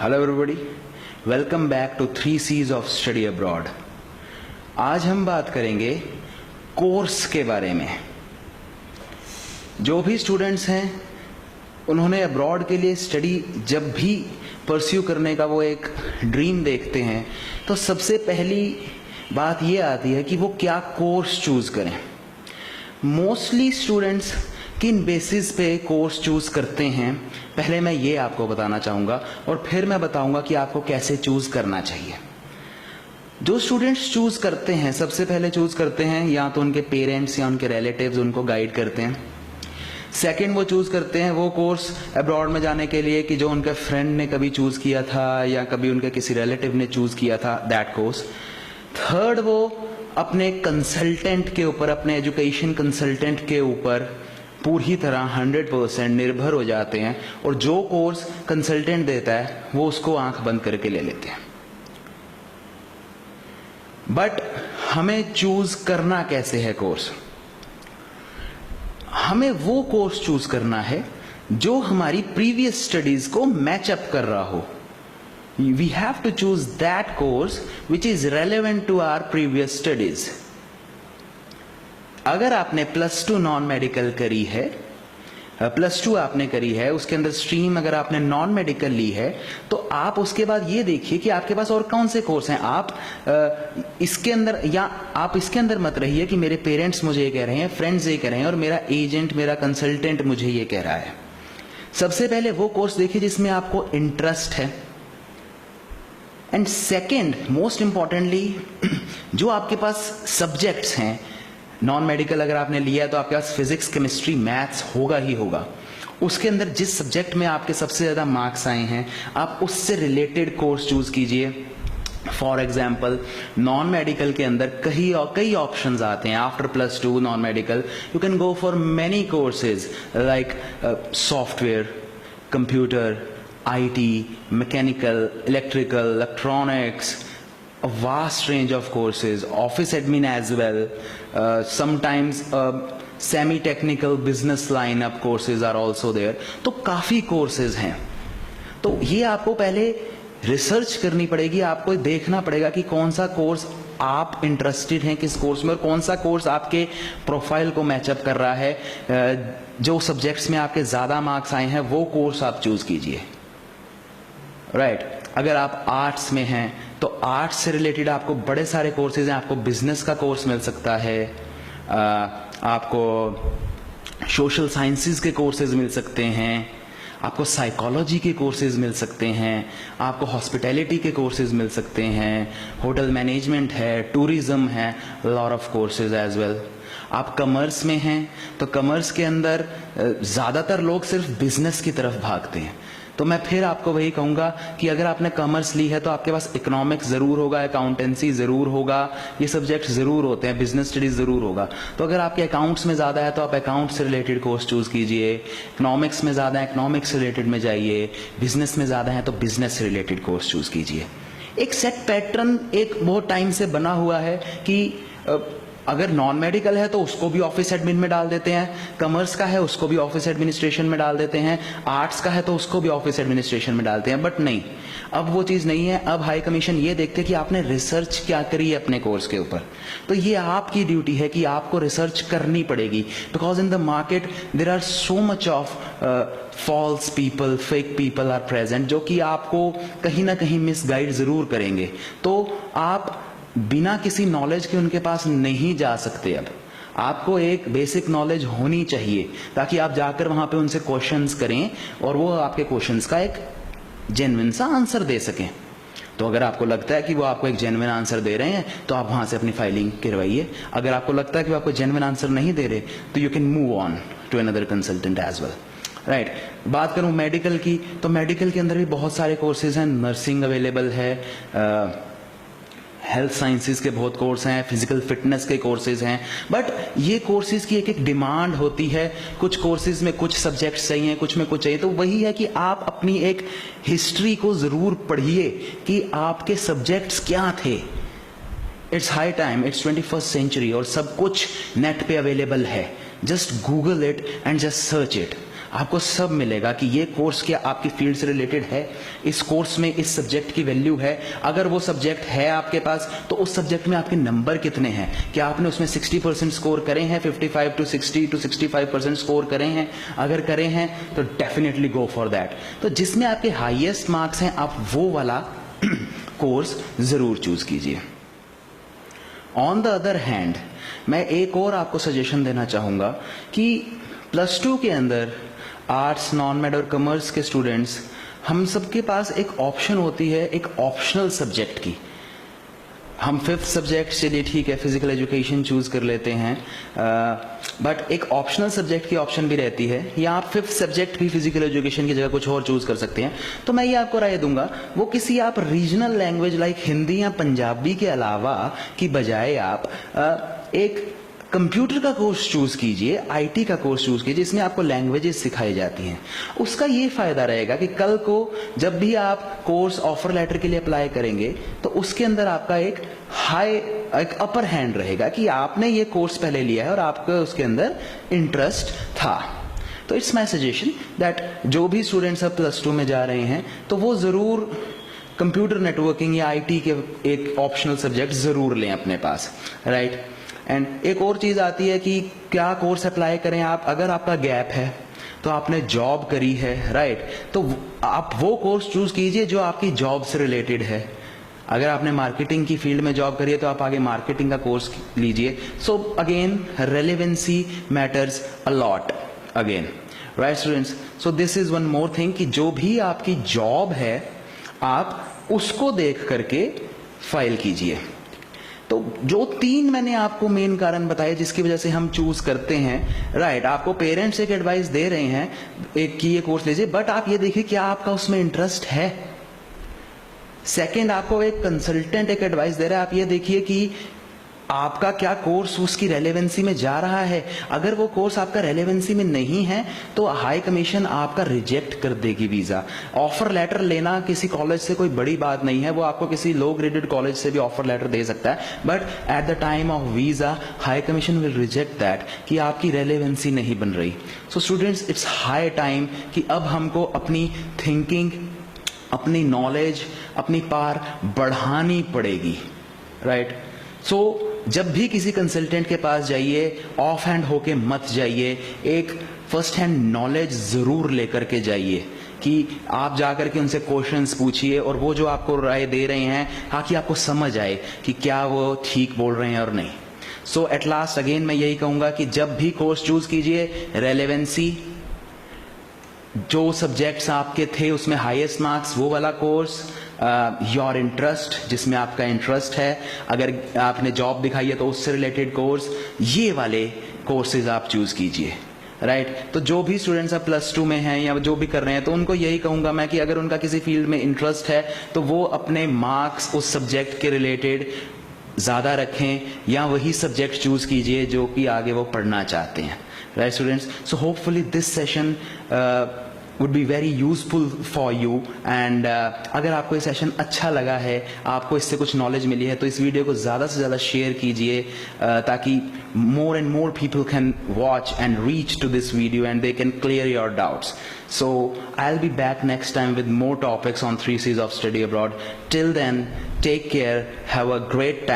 Hello everybody, welcome back to 3 C's of study abroad. आज हम बात करेंगे कोर्स के बारे में। जो भी स्टूडेंट्स हैं उन्होंने अब्रॉड के लिए स्टडी जब भी परस्यू करने का वो एक ड्रीम देखते हैं तो सबसे पहली बात ये आती है कि वो क्या कोर्स चूज करें। मोस्टली स्टूडेंट्स किन बेसिस पे कोर्स चूज करते हैं, पहले मैं ये आपको बताना चाहूँगा और फिर मैं बताऊँगा कि आपको कैसे चूज करना चाहिए। जो स्टूडेंट्स चूज करते हैं सबसे पहले चूज करते हैं या तो उनके पेरेंट्स या उनके रिलेटिव्स उनको गाइड करते हैं। सेकंड वो चूज करते हैं वो कोर्स अब्रॉड में जाने के लिए कि जो उनके फ्रेंड ने कभी चूज किया था या कभी उनके किसी रिलेटिव ने चूज किया था, दैट कोर्स। थर्ड वो अपने कंसल्टेंट के ऊपर, अपने एजुकेशन कंसल्टेंट के ऊपर पूरी तरह 100% निर्भर हो जाते हैं और जो कोर्स कंसल्टेंट देता है वो उसको आंख बंद करके ले लेते हैं। बट हमें चूज करना कैसे है कोर्स? हमें वो कोर्स चूज करना है जो हमारी प्रीवियस स्टडीज को मैच अप कर रहा हो। We have to choose that course which is relevant to our previous studies. अगर आपने +2 नॉन मेडिकल करी है, +2 आपने करी है, उसके अंदर स्ट्रीम अगर आपने नॉन मेडिकल ली है तो आप उसके बाद ये देखिए कि आपके पास और कौन से कोर्स हैं। आप इसके अंदर या आप इसके अंदर मत रहिए कि मेरे पेरेंट्स मुझे ये कह रहे हैं, फ्रेंड्स ये कह रहे हैं और मेरा एजेंट, मेरा कंसल्टेंट मुझे ये कह रहा है। सबसे पहले वो कोर्स देखिए जिसमें आपको इंटरेस्ट है। एंड सेकेंड, मोस्ट इंपॉर्टेंटली, जो आपके पास सब्जेक्ट्स हैं, नॉन मेडिकल अगर आपने लिया है तो आपके पास फिजिक्स, केमिस्ट्री, मैथ्स होगा ही होगा। उसके अंदर जिस सब्जेक्ट में आपके सबसे ज्यादा मार्क्स आए हैं आप उससे रिलेटेड कोर्स चूज कीजिए। फॉर एग्जाम्पल, नॉन मेडिकल के अंदर कई ऑप्शंस आते हैं। After +2 non medical you can go for many courses like software, computer, IT, mechanical, electrical, electronics, a vast range of courses, office admin as well, sometimes semi-technical business line-up courses are also there. तो काफ़ी courses हैं। तो ये आपको पहले research करनी पड़ेगी, आपको देखना पड़ेगा कि कौन सा कोर्स आप इंटरेस्टेड हैं किस कोर्स में और कौन सा कोर्स आपके प्रोफाइल को मैचअप कर रहा है। जो सब्जेक्ट्स में आपके ज़्यादा मार्क्स आए हैं वो कोर्स आप चूज कीजिए। राइट, अगर आप आर्ट्स में हैं तो आर्ट्स से रिलेटेड आपको बड़े सारे कोर्सेज हैं। आपको बिजनेस का कोर्स मिल सकता है, आपको सोशल साइंसेज के कोर्सेज मिल सकते हैं, आपको साइकोलॉजी के कोर्सेज मिल सकते हैं, आपको हॉस्पिटैलिटी के कोर्सेज मिल सकते हैं, होटल मैनेजमेंट है, टूरिज्म है, lot of courses as well. आप कॉमर्स में हैं तो कॉमर्स के अंदर ज़्यादातर लोग सिर्फ बिजनेस की तरफ भागते हैं। तो मैं फिर आपको वही कहूँगा कि अगर आपने कॉमर्स ली है तो आपके पास इकोनॉमिक्स ज़रूर होगा, अकाउंटेंसी ज़रूर होगा, ये सब्जेक्ट ज़रूर होते हैं, बिजनेस स्टडीज़ ज़रूर होगा। तो अगर आपके अकाउंट्स में ज़्यादा है तो आप अकाउंट से रिलेटेड कोर्स चूज़ कीजिए, इकोनॉमिक्स में ज़्यादा है इकोनॉमिक्स से रिलेटेड में जाइए, बिजनेस में ज़्यादा है तो बिजनेस से रिलेटेड कोर्स चूज़ कीजिए। एक सेट पैटर्न एक बहुत टाइम से बना हुआ है कि अगर नॉन मेडिकल है तो उसको भी ऑफिस एडमिन में डाल देते हैं, कॉमर्स का है उसको भी ऑफिस एडमिनिस्ट्रेशन में डाल देते हैं, आर्ट्स का है तो उसको भी ऑफिस एडमिनिस्ट्रेशन में डालते हैं। बट नहीं, अब वो चीज़ नहीं है। अब हाई कमीशन ये देखते हैं कि आपने रिसर्च क्या करी है अपने कोर्स के ऊपर। तो ये आपकी ड्यूटी है कि आपको रिसर्च करनी पड़ेगी, because in the market there are so much of false people, fake people are present, जो कि आपको कहीं ना कहीं मिसगाइड जरूर करेंगे। तो आप बिना किसी नॉलेज के उनके पास नहीं जा सकते। अब आपको एक बेसिक नॉलेज होनी चाहिए ताकि आप जाकर वहां पे उनसे क्वेश्चंस करें और वो आपके क्वेश्चंस का एक जेन्युइन सा आंसर दे सकें। तो अगर आपको लगता है कि वो आपको एक जेन्युइन आंसर दे रहे हैं तो आप वहां से अपनी फाइलिंग करवाइए। अगर आपको लगता है कि वो आपको जेन्युइन आंसर नहीं दे रहे तो you can move on to another consultant as well. Right, बात करूं मेडिकल की तो मेडिकल के अंदर भी बहुत सारे कोर्सेज हैं। नर्सिंग अवेलेबल है, हेल्थ साइंसेज के बहुत कोर्स हैं, फिजिकल फिटनेस के कोर्सेज हैं। बट ये कोर्सेज की एक डिमांड होती है। कुछ कोर्सेज में कुछ सब्जेक्ट्स चाहिए, कुछ में कुछ चाहिए। तो वही है कि आप अपनी एक हिस्ट्री को जरूर पढ़िए कि आपके सब्जेक्ट्स क्या थे। It's high time, it's 21st century और सब कुछ नेट पे अवेलेबल है। Just Google it and just search it. आपको सब मिलेगा कि ये कोर्स क्या आपकी फील्ड से रिलेटेड है, इस कोर्स में इस सब्जेक्ट की वैल्यू है, अगर वो सब्जेक्ट है आपके पास तो उस सब्जेक्ट में आपके नंबर कितने हैं, क्या आपने उसमें 60% स्कोर करे हैं, 55 to 60 to 65% स्कोर करे हैं, अगर करे हैं तो डेफिनेटली गो फॉर दैट। तो जिसमें आपके हाईएस्ट मार्क्स हैं आप वो वाला कोर्स जरूर चूज कीजिए। ऑन द अदर हैंड मैं एक और आपको सजेशन देना चाहूंगा कि +2 के अंदर आर्ट्स, नॉन मेड और कॉमर्स के स्टूडेंट्स, हम सबके पास एक ऑप्शन होती है एक ऑप्शनल सब्जेक्ट की। हम 5th सब्जेक्ट, चलिए ठीक है, फिजिकल एजुकेशन चूज कर लेते हैं, बट एक ऑप्शनल सब्जेक्ट की ऑप्शन भी रहती है, या आप 5th सब्जेक्ट भी फिजिकल एजुकेशन की जगह कुछ और चूज कर सकते हैं। तो मैं ये आपको राय दूंगा वो किसी आप रीजनल लैंग्वेज लाइक हिंदी या पंजाबी के अलावा की बजाय आप एक कंप्यूटर का कोर्स चूज कीजिए, आईटी का कोर्स चूज कीजिए जिसमें आपको लैंग्वेजेस सिखाई जाती हैं। उसका ये फायदा रहेगा कि कल को जब भी आप कोर्स ऑफर लेटर के लिए अप्लाई करेंगे तो उसके अंदर आपका एक अपर हैंड रहेगा कि आपने ये कोर्स पहले लिया है और आपका उसके अंदर इंटरेस्ट था। तो इट्स माय सजेशन दैट जो भी स्टूडेंट्स अब +2 में जा रहे हैं तो वो जरूर कंप्यूटर नेटवर्किंग या आईटी के एक ऑप्शनल सब्जेक्ट जरूर लें अपने पास, राइट। एंड एक और चीज आती है कि क्या कोर्स अप्लाई करें आप, अगर आपका गैप है तो आपने जॉब करी है, राइट, तो आप वो कोर्स चूज कीजिए जो आपकी जॉब से रिलेटेड है। अगर आपने मार्केटिंग की फील्ड में जॉब करी है तो आप आगे मार्केटिंग का कोर्स लीजिए। So again relevancy matters a lot again, right students. So this is one more thing कि जो भी आपकी जॉब है आप उसको देख करके फाइल कीजिए। तो जो 3 मैंने आपको मेन कारण बताए जिसकी वजह से हम चूज करते हैं, राइट। आपको पेरेंट्स एक एडवाइस दे रहे हैं एक कि ये कोर्स लीजिए, बट आप ये देखिए क्या आपका उसमें इंटरेस्ट है। सेकंड, आपको एक कंसल्टेंट एक एडवाइस दे रहा है, आप ये देखिए कि आपका क्या कोर्स उसकी रेलेवेंसी में जा रहा है। अगर वो कोर्स आपका रेलेवेंसी में नहीं है तो हाई कमीशन आपका रिजेक्ट कर देगी वीजा। ऑफर लेटर लेना किसी कॉलेज से कोई बड़ी बात नहीं है, वो आपको किसी लो ग्रेडेड कॉलेज से भी ऑफर लेटर दे सकता है, but at the time of visa high commission will reject that कि आपकी रेलेवेंसी नहीं बन रही। So students, it's high time कि अब हमको अपनी थिंकिंग, अपनी नॉलेज, अपनी पार बढ़ानी पड़ेगी, राइट। सो जब भी किसी कंसल्टेंट के पास जाइए ऑफ हैंड होके मत जाइए, एक फर्स्ट हैंड नॉलेज जरूर लेकर के जाइए कि आप जाकर के उनसे क्वेश्चंस पूछिए और वो जो आपको राय दे रहे हैं ताकि आपको समझ आए कि क्या वो ठीक बोल रहे हैं और नहीं। सो एट लास्ट अगेन मैं यही कहूंगा कि जब भी कोर्स चूज कीजिए, रेलेवेंसी, जो सब्जेक्ट्स आपके थे उसमें हाईएस्ट मार्क्स वो वाला कोर्स, योर इंटरेस्ट जिसमें आपका इंटरेस्ट है, अगर आपने जॉब दिखाई है तो उससे रिलेटेड कोर्स, ये वाले कोर्सेज आप चूज कीजिए, राइट। तो जो भी स्टूडेंट्स अब +2 में हैं या जो भी कर रहे हैं तो उनको यही कहूंगा मैं कि अगर उनका किसी फील्ड में इंटरेस्ट है तो वो अपने मार्क्स उस सब्जेक्ट के रिलेटेड ज्यादा रखें या वही सब्जेक्ट चूज कीजिए जो कि आगे वो पढ़ना चाहते हैं, right students. So hopefully this session would be very useful for you and अगर आपको ये सेशन अच्छा लगा है, आपको इससे कुछ नॉलेज मिली है तो इस वीडियो को ज़्यादा से ज़्यादा शेयर कीजिए ताकि more and more people can watch and reach to this video and they can clear your doubts. So I'll be back next time with more topics on 3 C's of study abroad. Till then, take care, have a great time.